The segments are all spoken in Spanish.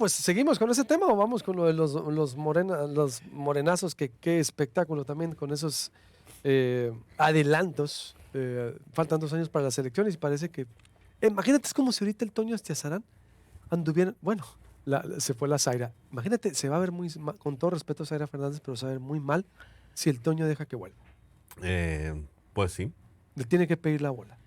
pues seguimos con ese tema o vamos con lo de los morenazos, que qué espectáculo también con esos adelantos. Faltan 2 años para las elecciones y parece que... imagínate, es como si ahorita el Toño Estiazarán anduviera... Bueno, se fue la Zaira. Imagínate, se va a ver muy... Con todo respeto a Zaira Fernández, pero se va a ver muy mal si el Toño deja que vuelva. Pues sí. Le tiene que pedir la bola.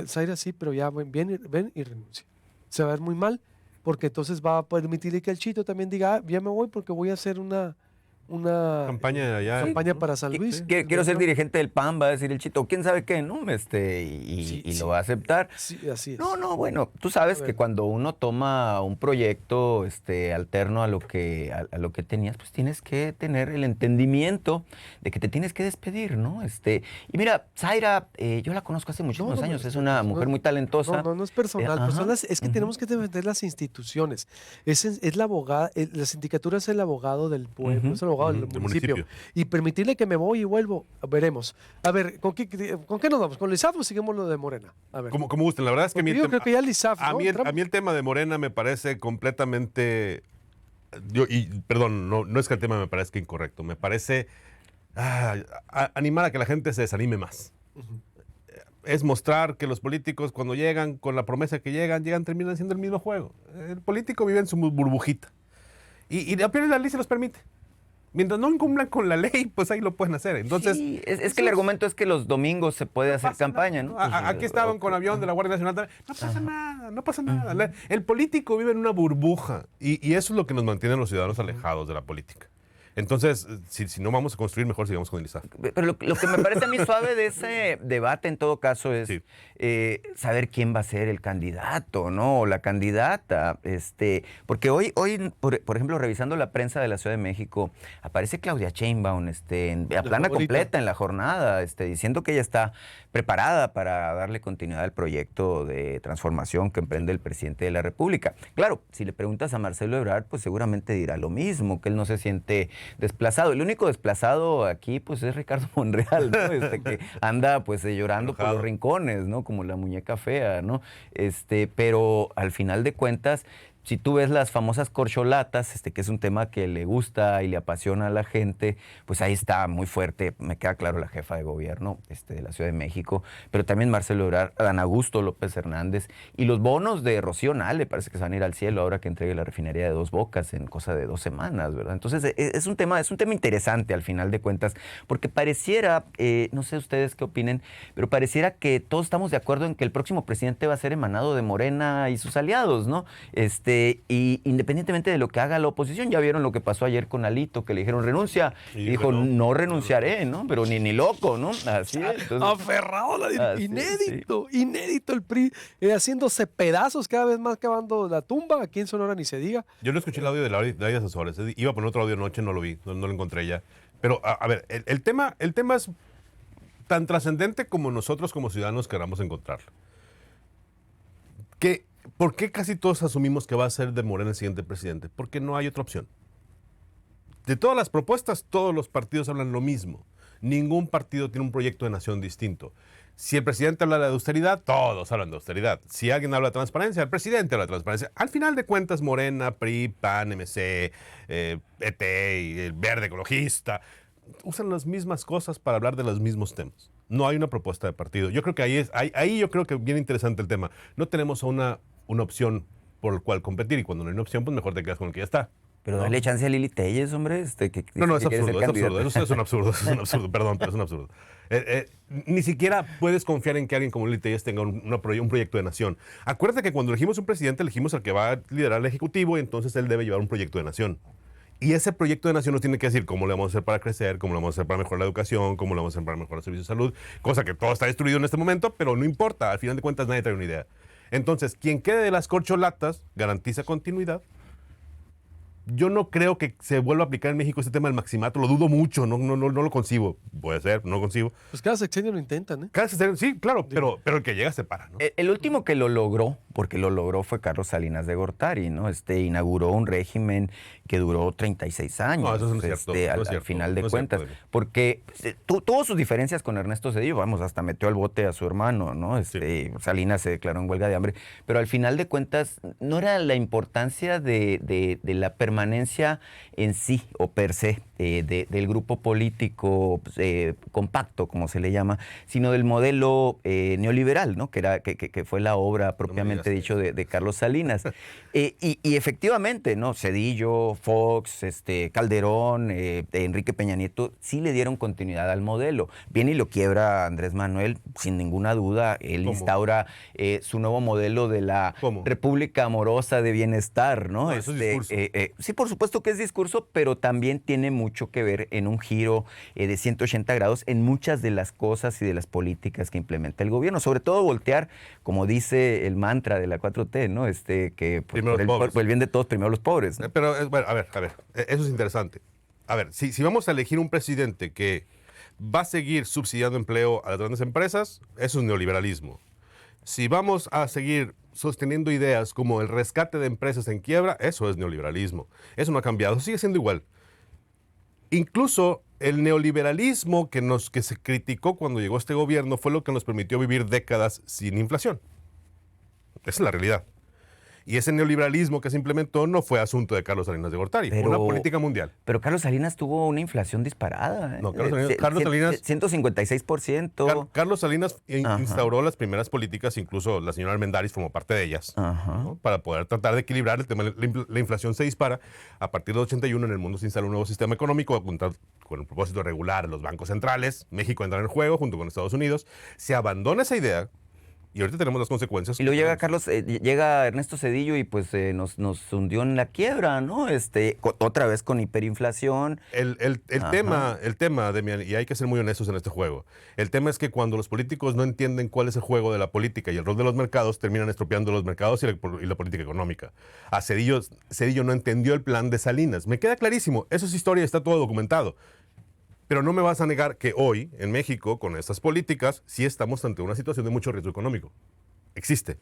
Zaira sí, pero ya ven y renuncia. Se va a ver muy mal porque entonces va a permitirle que el Chito también diga, ya me voy porque voy a hacer una campaña allá. campaña para San Luis. Quiero ser dirigente del PAN, va a decir el Chito, quién sabe qué, ¿no? Y lo va a aceptar. Sí, así es. No, bueno, tú sabes que cuando uno toma un proyecto alterno a lo que tenías, pues tienes que tener el entendimiento de que te tienes que despedir, ¿no? Y mira, Zaira, yo la conozco hace muchísimos años, es una mujer muy talentosa. No es personal, es que tenemos que defender las instituciones. Es la abogada, la sindicatura es el abogado del pueblo, es el abogado del municipio. Y permitirle que me voy y vuelvo, veremos. A ver, ¿con qué nos vamos? ¿Con Lizaf o seguimos lo de Morena? A ver. Como gusten, la verdad es que yo creo que ya Lizaf, a mí el tema de Morena me parece completamente... perdón, no es que el tema me parezca incorrecto, me parece animar a que la gente se desanime más. Es mostrar que los políticos cuando llegan, con la promesa que llegan, terminan siendo el mismo juego. El político vive en su burbujita. Y la ley se los permite. Mientras no incumplan con la ley, pues ahí lo pueden hacer. Entonces, sí, es que el argumento es que los domingos se puede hacer campaña, ¿no? Aquí estaban con avión de la Guardia Nacional. No pasa nada. El político vive en una burbuja y eso es lo que nos mantiene a los ciudadanos alejados de la política. Entonces, si no vamos a construir, mejor sigamos con el ISAF. Pero lo que me parece a mí suave de ese debate, en todo caso, es saber quién va a ser el candidato, ¿no? O la candidata. Porque hoy por ejemplo, revisando la prensa de la Ciudad de México, aparece Claudia Sheinbaum en la plana completa en la jornada, diciendo que ella está preparada para darle continuidad al proyecto de transformación que emprende el presidente de la República. Claro, si le preguntas a Marcelo Ebrard, pues seguramente dirá lo mismo, que él no se siente desplazado. El único desplazado aquí, pues, es Ricardo Monreal, ¿no? Que anda, pues, llorando por los rincones, ¿no? Como la muñeca fea, ¿no? Pero al final de cuentas, si tú ves las famosas corcholatas, que es un tema que le gusta y le apasiona a la gente, pues ahí está muy fuerte, me queda claro, la jefa de gobierno de la Ciudad de México, pero también Marcelo Ebrard, Adán Augusto López Hernández, y los bonos de Rocío Nale parece que se van a ir al cielo ahora que entregue la refinería de Dos Bocas en cosa de 2 semanas, ¿verdad? Entonces es un tema interesante al final de cuentas, porque pareciera, no sé ustedes qué opinen, pero pareciera que todos estamos de acuerdo en que el próximo presidente va a ser emanado de Morena y sus aliados, ¿no? Y independientemente de lo que haga la oposición, ya vieron lo que pasó ayer con Alito, que le dijeron renuncia, y dijo no renunciaré, ¿no? Pero ni loco, ¿no? Así es. Entonces, aferrado, inédito el PRI, haciéndose pedazos cada vez más, cavando la tumba. Aquí en Sonora ni se diga. Yo no escuché el audio de la de asesores, iba a poner otro audio anoche, no lo vi, no lo encontré ya. Pero, a ver, el tema es tan trascendente como nosotros como ciudadanos queramos encontrarlo. ¿Por qué casi todos asumimos que va a ser de Morena el siguiente presidente? Porque no hay otra opción. De todas las propuestas, todos los partidos hablan lo mismo. Ningún partido tiene un proyecto de nación distinto. Si el presidente habla de austeridad, todos hablan de austeridad. Si alguien habla de transparencia, el presidente habla de transparencia. Al final de cuentas, Morena, PRI, PAN, MC, ET y el Verde Ecologista usan las mismas cosas para hablar de los mismos temas. No hay una propuesta de partido. Yo creo que ahí yo creo que viene interesante el tema. No tenemos una opción por la cual competir, y cuando no hay una opción, pues mejor te quedas con el que ya está. Pero dale chance a Lili Telles, hombre. No, es absurdo. Eso es un absurdo, perdón, pero es un absurdo. Ni siquiera puedes confiar en que alguien como Lili Telles tenga un proyecto de nación. Acuérdate que cuando elegimos un presidente, elegimos al que va a liderar el Ejecutivo, y entonces él debe llevar un proyecto de nación. Y ese proyecto de nación nos tiene que decir cómo le vamos a hacer para crecer, cómo le vamos a hacer para mejorar la educación, cómo le vamos a hacer para mejorar el servicio de salud, cosa que todo está destruido en este momento, pero no importa, al final de cuentas nadie trae una idea. Entonces, quien quede de las corcholatas garantiza continuidad, Yo no creo que se vuelva a aplicar en México este tema del maximato, lo dudo mucho, no lo concibo. Puede ser, no lo concibo. Pues cada sexenio lo intentan, ¿eh? Cada sexenio, sí, claro, pero el que llega se para, ¿no? El último que lo logró, porque lo logró, fue Carlos Salinas de Gortari, ¿no? Inauguró un régimen que duró 36 años. No, eso no es cierto, al final de no es cuentas. cierto. Porque tuvo sus diferencias con Ernesto Zedillo, vamos, hasta metió al bote a su hermano, ¿no? Sí. Salinas se declaró en huelga de hambre, pero al final de cuentas no era la importancia de la permanencia en sí o per se del grupo político compacto, como se le llama, sino del modelo neoliberal, ¿no? Que fue la obra propiamente dicho de Carlos Salinas. Y efectivamente, ¿no? Zedillo, Fox, Calderón, Enrique Peña Nieto, sí le dieron continuidad al modelo. Viene y lo quiebra Andrés Manuel, sin ninguna duda. Él instaura su nuevo modelo de la República Amorosa de Bienestar, ¿no? Eso es discurso. Sí, por supuesto que es discurso, pero también tiene mucho que ver en un giro de 180 grados en muchas de las cosas y de las políticas que implementa el gobierno. Sobre todo voltear, como dice el mantra de la 4T, ¿no? Que por el bien de todos, primero los pobres, ¿no? Pero, bueno, a ver, eso es interesante. A ver, si vamos a elegir un presidente que va a seguir subsidiando empleo a las grandes empresas, eso es neoliberalismo. Si vamos a seguir sosteniendo ideas como el rescate de empresas en quiebra, eso es neoliberalismo. Eso no ha cambiado, sigue siendo igual. Incluso el neoliberalismo que se criticó cuando llegó este gobierno fue lo que nos permitió vivir décadas sin inflación. Esa es la realidad. Y ese neoliberalismo que se implementó no fue asunto de Carlos Salinas de Gortari, fue una política mundial. Pero Carlos Salinas tuvo una inflación disparada. No, Carlos Salinas 156%. Carlos Salinas instauró las primeras políticas, incluso la señora Armendáriz formó parte de ellas, ¿no? Para poder tratar de equilibrar el tema. La inflación se dispara. A partir de 81 en el mundo se instala un nuevo sistema económico con el propósito de regular los bancos centrales. México entra en el juego junto con Estados Unidos. Se abandona esa idea. Y ahorita tenemos las consecuencias. Y luego llega Ernesto Zedillo y pues nos hundió en la quiebra, ¿no? Otra vez con hiperinflación. El tema, Demian, y hay que ser muy honestos en este juego, el tema es que cuando los políticos no entienden cuál es el juego de la política y el rol de los mercados, terminan estropeando los mercados y la política económica. A Zedillo no entendió el plan de Salinas. Me queda clarísimo, eso es historia, está todo documentado. Pero no me vas a negar que hoy, en México, con estas políticas, sí estamos ante una situación de mucho riesgo económico. Existe.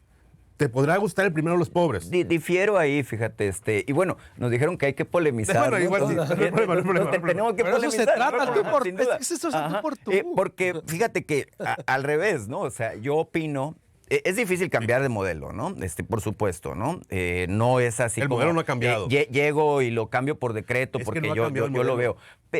¿Te podrá gustar el primero de los pobres? Difiero ahí, fíjate. Y bueno, nos dijeron que hay que polemizar. Bueno, igual sí, no hay problema. Tenemos que pero polemizar. eso se trata, Sin duda. es eso tú por tú. Porque fíjate que al revés, ¿no? O sea, yo opino. Es difícil cambiar de modelo, ¿no? Por supuesto, ¿no? No es así el como... modelo no ha cambiado. Llego y lo cambio por decreto es porque que no yo lo veo.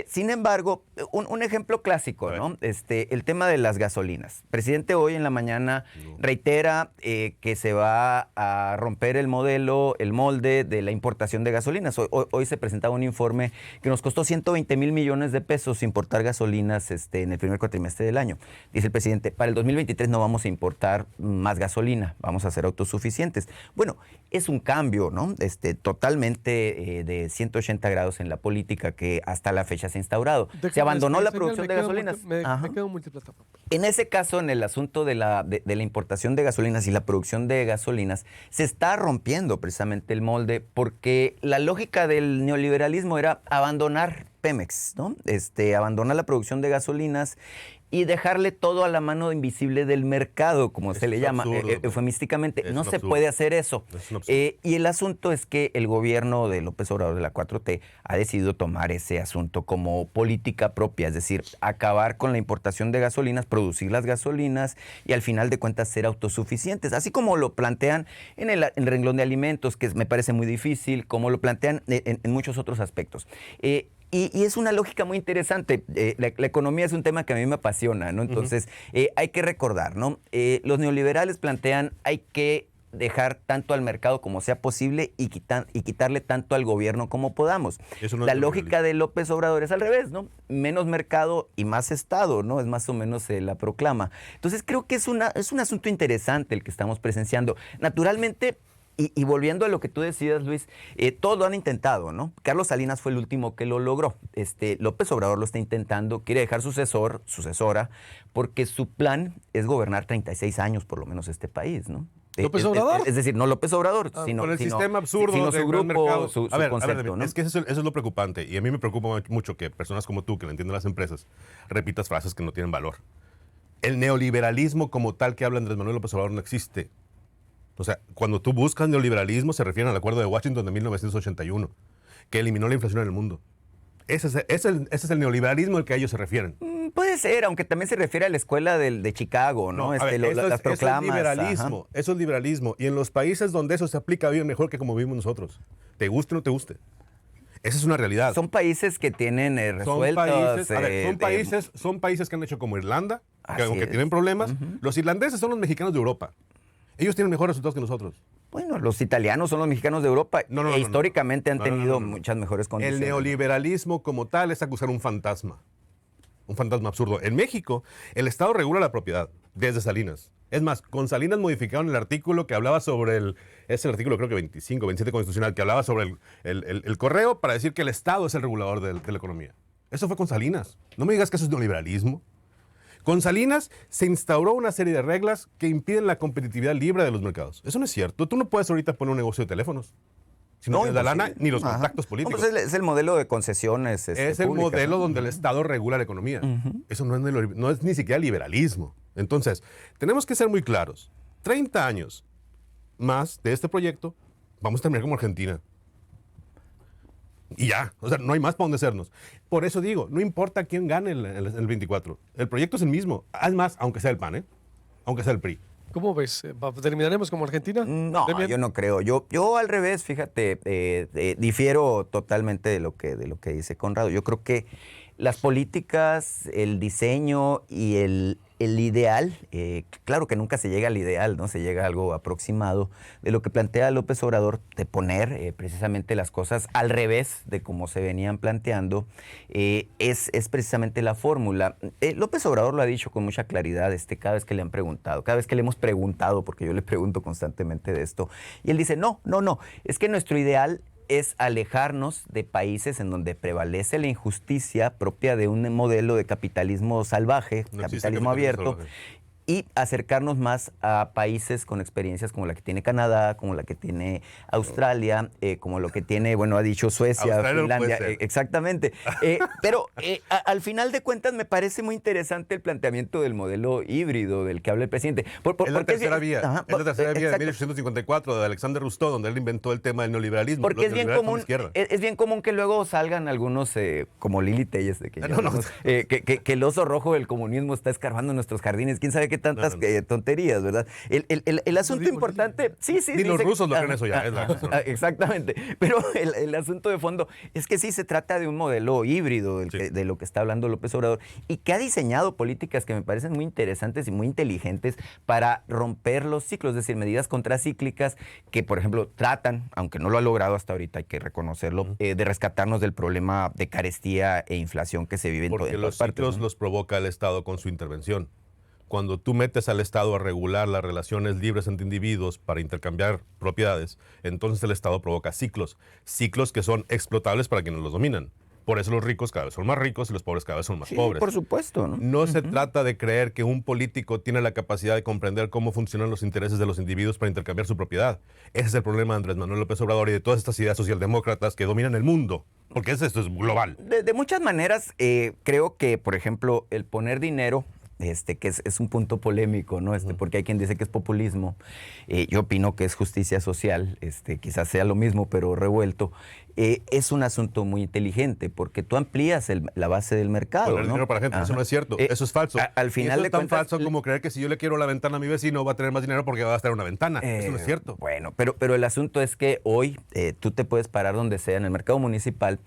Sin embargo, un ejemplo clásico, ¿no? El tema de las gasolinas. El presidente hoy en la mañana reitera que se va a romper el molde de la importación de gasolinas. Hoy se presentaba un informe que nos costó 120 mil millones de pesos importar gasolinas en el primer cuatrimestre del año. Dice el presidente, para el 2023 no vamos a importar más gasolina, vamos a ser autosuficientes. Bueno, es un cambio, ¿no? Totalmente de 180 grados en la política que hasta la fecha se ha instaurado. Se abandonó la producción de gasolinas. Me quedo multiplataforma. En ese caso, en el asunto de la importación de gasolinas y la producción de gasolinas, se está rompiendo precisamente el molde porque la lógica del neoliberalismo era abandonar Pemex, ¿no? Abandonar la producción de gasolinas y dejarle todo a la mano invisible del mercado, como se le llama eufemísticamente. No se puede hacer eso. Y el asunto es que el gobierno de López Obrador de la 4T ha decidido tomar ese asunto como política propia, es decir, acabar con la importación de gasolinas, producir las gasolinas y al final de cuentas ser autosuficientes. Así como lo plantean en el renglón de alimentos, que me parece muy difícil, como lo plantean en muchos otros aspectos. Y es una lógica muy interesante. La economía es un tema que a mí me apasiona, ¿no? Entonces, hay que recordar, ¿no? Los neoliberales plantean hay que dejar tanto al mercado como sea posible y quitarle tanto al gobierno como podamos. La lógica de López Obrador es al revés, ¿no? Menos mercado y más Estado, ¿no? Es más o menos la proclama. Entonces, creo que es un asunto interesante el que estamos presenciando. Naturalmente, y volviendo a lo que tú decías, Luis, todos lo han intentado, ¿no? Carlos Salinas fue el último que lo logró. López Obrador lo está intentando, quiere dejar sucesora, porque su plan es gobernar 36 años por lo menos este país, ¿no? ¿López Obrador? Es decir, no López Obrador, con el sistema absurdo sino del su gran grupo, mercado. su A ver, concepto, ¿no? es que eso es lo preocupante. Y a mí me preocupa mucho que personas como tú, que no entienden las empresas, repitas frases que no tienen valor. El neoliberalismo como tal que habla Andrés Manuel López Obrador no existe. O sea, cuando tú buscas neoliberalismo se refieren al Acuerdo de Washington de 1981, que eliminó la inflación en el mundo. Ese es el neoliberalismo al que ellos se refieren. Puede ser, aunque también se refiere a la escuela de Chicago, ¿no? A ver, Las proclamas. Eso es liberalismo. Y en los países donde eso se aplica viven mejor que como vivimos nosotros. Te guste o no te guste. Esa es una realidad. Son países que tienen resueltos... Son países que han hecho como Irlanda, que aunque es. tienen problemas. Los irlandeses son los mexicanos de Europa. Ellos tienen mejores resultados que nosotros. Bueno, los italianos son los mexicanos de Europa históricamente han tenido muchas mejores condiciones. El neoliberalismo como tal es acusar un fantasma absurdo. En México, el Estado regula la propiedad desde Salinas. Es más, con Salinas modificaron el artículo que hablaba sobre es el artículo creo que 25, 27 constitucional, que hablaba sobre el correo para decir que el Estado es el regulador de la economía. Eso fue con Salinas. No me digas que eso es neoliberalismo. Con Salinas se instauró una serie de reglas que impiden la competitividad libre de los mercados. Eso no es cierto. Tú no puedes ahorita poner un negocio de teléfonos. Si no tienes la lana ni los contactos políticos. No, pues es el modelo de concesiones es el públicas, modelo ¿no? donde el Estado regula la economía. Eso no es ni siquiera liberalismo. Entonces, tenemos que ser muy claros. 30 años más de este proyecto, vamos a terminar como Argentina. Y ya, o sea, no hay más para dónde hacernos. Por eso digo, no importa quién gane el 24. El proyecto es el mismo. Además, aunque sea el PAN, aunque sea el PRI. ¿Cómo ves? ¿Terminaremos como Argentina? No, yo no creo. Yo al revés, fíjate, difiero totalmente de lo que dice Conrado. Yo creo que las políticas, el diseño y el ideal, claro que nunca se llega al ideal, ¿no? Se llega a algo aproximado de lo que plantea López Obrador, de poner precisamente las cosas al revés de como se venían planteando, es precisamente la fórmula. López Obrador lo ha dicho con mucha claridad cada vez que le han preguntado, cada vez que le hemos preguntado, porque yo le pregunto constantemente de esto, y él dice, no, es que nuestro ideal es alejarnos de países en donde prevalece la injusticia propia de un modelo de capitalismo salvaje, capitalismo abierto, y acercarnos más a países con experiencias como la que tiene Canadá, como la que tiene Australia, como lo que tiene, bueno, ha dicho Suecia, Australia Finlandia, no puede ser. Exactamente. Pero al final de cuentas me parece muy interesante el planteamiento del modelo híbrido del que habla el presidente. Es la tercera vía. Ajá, Es la tercera vía de exacto. 1854 de Alexander Rousseau, donde él inventó el tema del neoliberalismo. Porque Los neoliberales son de izquierda. es bien común que luego salgan algunos, como Lili Telles, de que, que el oso rojo del comunismo está escarbando en nuestros jardines. ¿Quién sabe qué tantas tonterías, verdad? El asunto importante... Sí. Ni los rusos lo creen eso ya. Exactamente. Pero el asunto de fondo es que sí se trata de un modelo híbrido de lo que está hablando López Obrador y que ha diseñado políticas que me parecen muy interesantes y muy inteligentes para romper los ciclos, es decir, medidas contracíclicas que, por ejemplo, tratan, aunque no lo ha logrado hasta ahorita, hay que reconocerlo, de rescatarnos del problema de carestía e inflación que se vive en todas partes. Porque los ciclos los provoca el Estado con su intervención. Cuando tú metes al Estado a regular las relaciones libres entre individuos para intercambiar propiedades, entonces el Estado provoca ciclos que son explotables para quienes los dominan. Por eso los ricos cada vez son más ricos y los pobres cada vez son más pobres. Por supuesto, ¿no? No se trata de creer que un político tiene la capacidad de comprender cómo funcionan los intereses de los individuos para intercambiar su propiedad. Ese es el problema de Andrés Manuel López Obrador y de todas estas ideas socialdemócratas que dominan el mundo. Porque esto es global. De muchas maneras, creo que, por ejemplo, el poner dinero... que es un punto polémico, ¿no? Porque hay quien dice que es populismo. Yo opino que es justicia social, quizás sea lo mismo, pero revuelto. Es un asunto muy inteligente, porque tú amplías la base del mercado, Poner ¿no? dinero para la gente, eso no es cierto, eso es falso. Al final eso es tan de cuentas, falso como creer que si yo le quiero la ventana a mi vecino va a tener más dinero porque va a gastar una ventana. Eso no es cierto. Bueno, pero el asunto es que hoy tú te puedes parar donde sea, en el mercado municipal,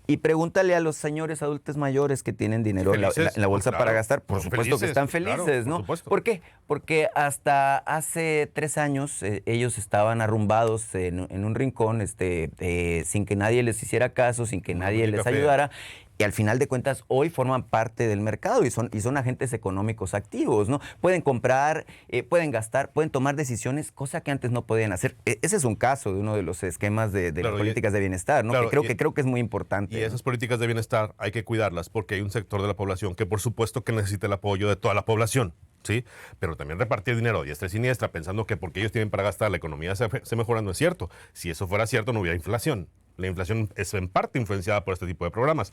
y pregúntale a los señores adultos mayores que tienen dinero en la bolsa claro, para gastar. Por supuesto felices, que están felices, claro, ¿no? por supuesto. ¿Por qué? Porque hasta hace 3 años ellos estaban arrumbados en un rincón, sin que nadie les hiciera caso, sin que nadie les ayudara. Y al final de cuentas hoy forman parte del mercado y son agentes económicos activos, ¿no? Pueden comprar, pueden gastar, pueden tomar decisiones, cosa que antes no podían hacer. Ese es un caso de uno de los esquemas de las políticas de bienestar, ¿no? Claro, que creo que es muy importante. Y esas políticas de bienestar hay que cuidarlas porque hay un sector de la población que por supuesto que necesita el apoyo de toda la población. ¿sí? Pero también repartir dinero a diestra y siniestra pensando que porque ellos tienen para gastar la economía se mejora, no es cierto. Si eso fuera cierto, no hubiera inflación. La inflación es en parte influenciada por este tipo de programas.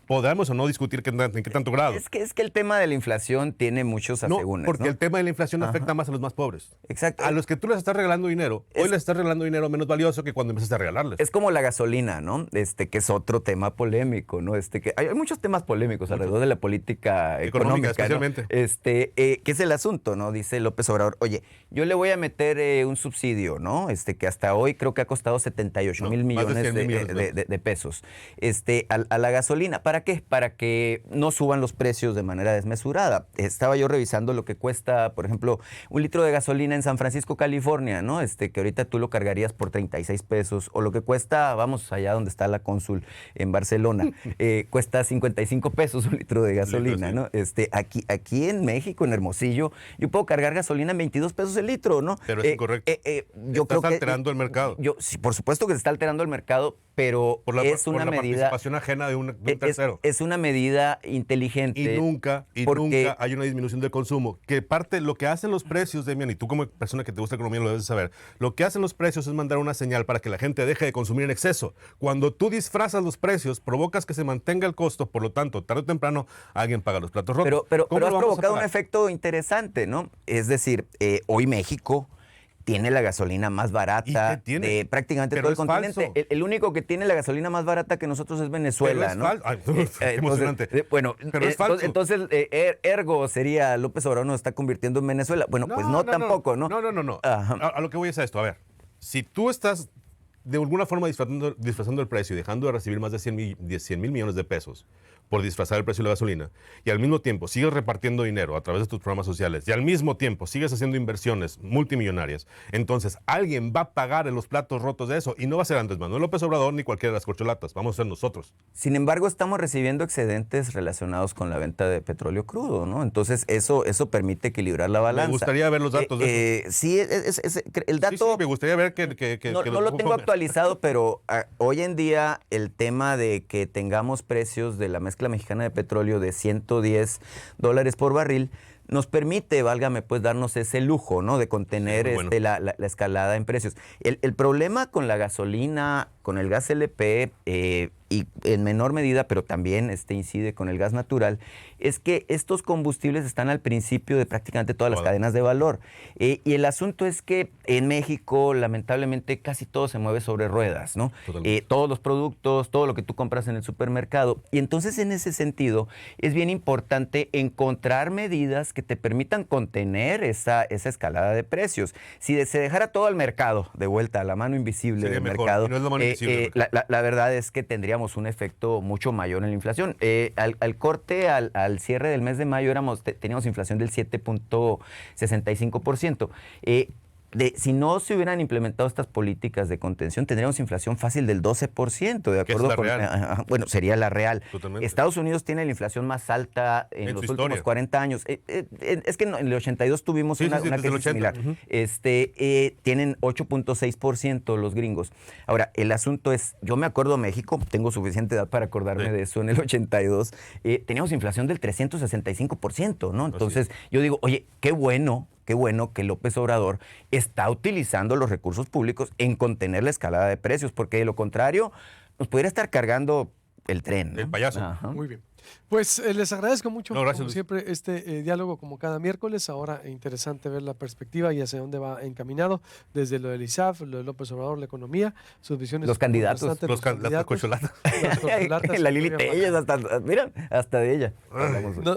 Podemos o no discutir en qué tanto grado. Es que el tema de la inflación tiene muchos asegúnes, porque ¿no? el tema de la inflación afecta más a los más pobres. Exacto. A los que tú les estás regalando dinero, hoy les estás regalando dinero menos valioso que cuando empezaste a regalarles. Es como la gasolina, ¿no? Que es otro tema polémico, ¿no? Que hay muchos temas polémicos alrededor de la política económica, especialmente. ¿no? ¿Qué es el asunto, no? Dice López Obrador, oye, yo le voy a meter un subsidio, ¿no? Que hasta hoy creo que ha costado 78,000 millones de pesos a la gasolina. ¿Para qué? Para que no suban los precios de manera desmesurada. Estaba yo revisando lo que cuesta, por ejemplo, un litro de gasolina en San Francisco, California, ¿no? Que ahorita tú lo cargarías por 36 pesos, o lo que cuesta, vamos allá donde está la cónsul en Barcelona, cuesta 55 pesos un litro de gasolina, ¿no? Aquí en México, en Hermosillo, yo puedo cargar gasolina en 22 pesos el litro, ¿no? Pero es incorrecto. Estás alterando el mercado. Sí, por supuesto que se está alterando el mercado, pero es una medida... participación ajena de un tercero. Es una medida inteligente. Y nunca hay una disminución del consumo. Que parte, lo que hacen los precios, Demian, y tú como persona que te gusta la economía lo debes saber, lo que hacen los precios es mandar una señal para que la gente deje de consumir en exceso. Cuando tú disfrazas los precios, provocas que se mantenga el costo, por lo tanto, tarde o temprano, alguien paga los platos rotos. Pero has provocado un efecto interesante, ¿no? Es decir, hoy México tiene la gasolina más barata de prácticamente todo el continente. El único que tiene la gasolina más barata que nosotros es Venezuela, ¿no? Qué emocionante. Bueno, pero es falso. Entonces, ergo sería López Obrador nos está convirtiendo en Venezuela. Bueno, pues no tampoco, ¿no? No. A lo que voy es a esto. A ver, si tú estás de alguna forma disfrazando el precio y dejando de recibir más de 100 mil millones de pesos por disfrazar el precio de la gasolina, y al mismo tiempo sigues repartiendo dinero a través de tus programas sociales, y al mismo tiempo sigues haciendo inversiones multimillonarias, entonces alguien va a pagar en los platos rotos de eso, y no va a ser Andrés Manuel López Obrador ni cualquiera de las corcholatas, vamos a ser nosotros. Sin embargo, estamos recibiendo excedentes relacionados con la venta de petróleo crudo, ¿no? Entonces, eso permite equilibrar la balanza. Me gustaría ver los datos de eso. Sí, el dato... Sí, me gustaría ver que no lo tengo actualizado, pero hoy en día el tema de que tengamos precios de la mezcla mexicana de petróleo de $110 por barril nos permite, válgame, pues darnos ese lujo, ¿no? De contener la escalada en precios. El problema con la gasolina, con el gas LP y en menor medida, pero también incide con el gas natural, es que estos combustibles están al principio de prácticamente todas las cadenas de valor. Y el asunto es que en México, lamentablemente, casi todo se mueve sobre ruedas, ¿no? Todos los productos, todo lo que tú compras en el supermercado. Y entonces, en ese sentido, es bien importante encontrar medidas que te permitan contener esa escalada de precios. Si se dejara todo al mercado, de vuelta a la mano invisible del mercado, la verdad es que tendríamos un efecto mucho mayor en la inflación. Al corte, al cierre del mes de mayo, teníamos inflación del 7.65%. Si no se hubieran implementado estas políticas de contención, tendríamos inflación fácil del 12%, de acuerdo con... Bueno, sería la real. Totalmente. Estados Unidos tiene la inflación más alta en los últimos 40 años. Es que en el 82 tuvimos una crisis similar. Tienen 8.6% los gringos. Ahora, el asunto es, yo me acuerdo México, tengo suficiente edad para acordarme de eso, en el 82, teníamos inflación del 365%, ¿no? Entonces, yo digo, oye, qué bueno que López Obrador está utilizando los recursos públicos en contener la escalada de precios, porque de lo contrario nos pudiera estar cargando el tren, ¿no? El payaso. Ajá. Muy bien. Pues les agradezco mucho, gracias, como siempre, diálogo como cada miércoles. Ahora interesante ver la perspectiva y hacia dónde va encaminado, desde lo del ISAF, lo de López Obrador, la economía, sus visiones. Los candidatos. Las cocholatas. La Lili Telles, hasta de ella.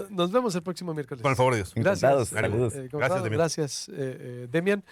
Nos vemos el próximo miércoles. Con el favor de Dios. Gracias. Saludos. Gracias, Demian. Gracias, Demian.